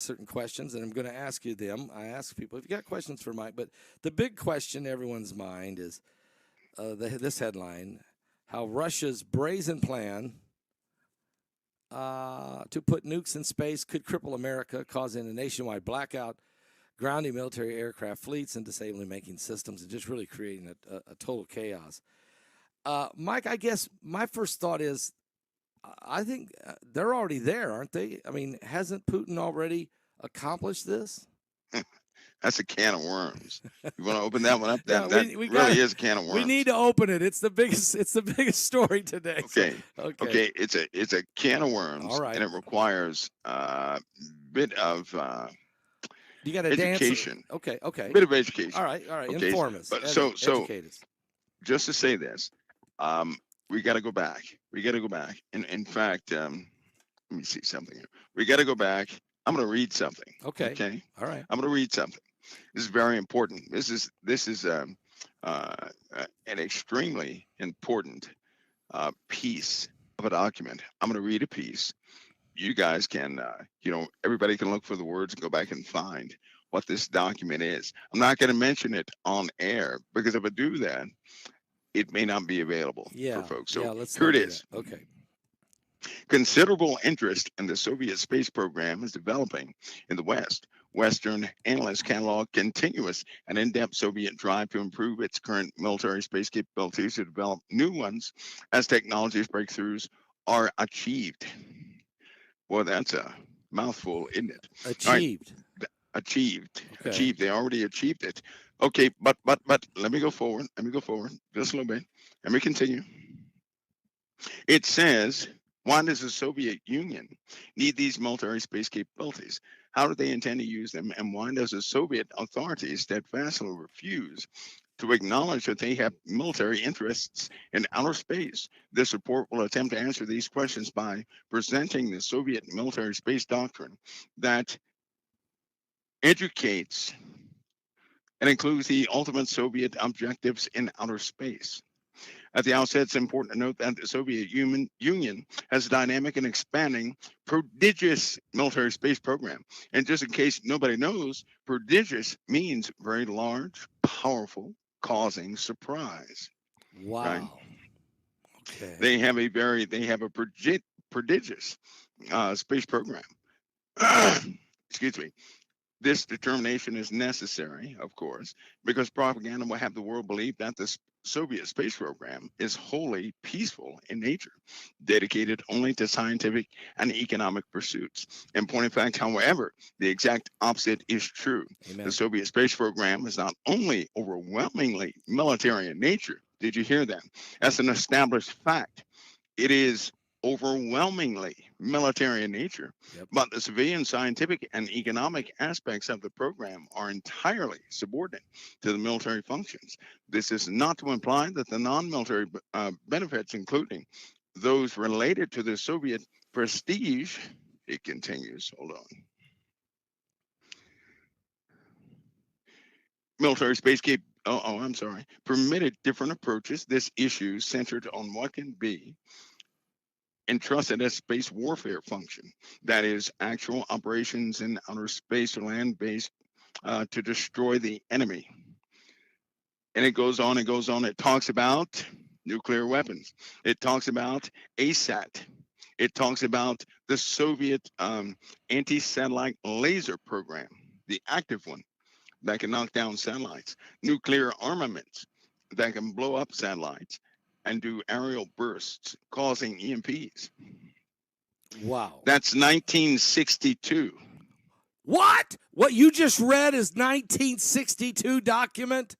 certain questions, and I'm going to ask you them. I ask people if you got questions for Mike, but the big question in everyone's mind is this headline: how Russia's brazen plan to put nukes in space could cripple America, causing a nationwide blackout, grounding military aircraft fleets, and disabling making systems, and just really creating a total chaos. Mike, I guess my first thought is, I think they're already there, aren't they? I mean, hasn't Putin already accomplished this? That's a can of worms. You want to open that one up? Yeah, That we really is a can of worms. We need to open it. It's the biggest story today. Okay. So, okay. It's a can of worms. All right. And it requires a bit of you got education. Okay. A bit of education. All right. Okay. Inform us. But educate us. Just to say this, we got to go back. And in fact, let me see something here. We got to go back. I'm going to read something. Okay. All right. I'm going to read something. This is very important. This is an extremely important piece of a document. I'm going to read a piece. You guys can, everybody can look for the words and go back and find what this document is. I'm not going to mention it on air because if I do that, it may not be available for folks. So here it is. Okay. Considerable interest in the Soviet space program is developing in the West. Western analysts catalog continuous and in-depth Soviet drive to improve its current military space capabilities to develop new ones as technologies breakthroughs are achieved. Well, that's a mouthful, isn't it? Achieved. Right. Achieved. Okay. Achieved. They already achieved it. Okay, but let me go forward. Just a little bit. Let me continue. It says, why does the Soviet Union need these military space capabilities? How do they intend to use them? And why does the Soviet authorities steadfastly refuse to acknowledge that they have military interests in outer space? This report will attempt to answer these questions by presenting the Soviet military space doctrine that educates and includes the ultimate Soviet objectives in outer space. At the outset, it's important to note that the Soviet Union has a dynamic and expanding, prodigious military space program. And just in case nobody knows, prodigious means very large, powerful, causing surprise. Wow. Right? Okay. They have a prodigious space program. Excuse me. This determination is necessary, of course, because propaganda will have the world believe that the Soviet space program is wholly peaceful in nature, dedicated only to scientific and economic pursuits. In point of fact, however, the exact opposite is true. Amen. The Soviet space program is not only overwhelmingly military in nature. Did you hear that? That's an established fact. It is overwhelmingly military in nature, but the civilian, scientific, and economic aspects of the program are entirely subordinate to the military functions. This is not to imply that the non-military benefits, including those related to the Soviet prestige, it continues, hold on. Military space permitted different approaches. This issue centered on what can be entrusted as space warfare function, that is, actual operations in outer space or land-based to destroy the enemy. And it goes on. It talks about nuclear weapons. It talks about ASAT. It talks about the Soviet anti-satellite laser program, the active one that can knock down satellites, nuclear armaments that can blow up satellites and do aerial bursts causing EMPs. Wow. That's 1962. What you just read is 1962 document?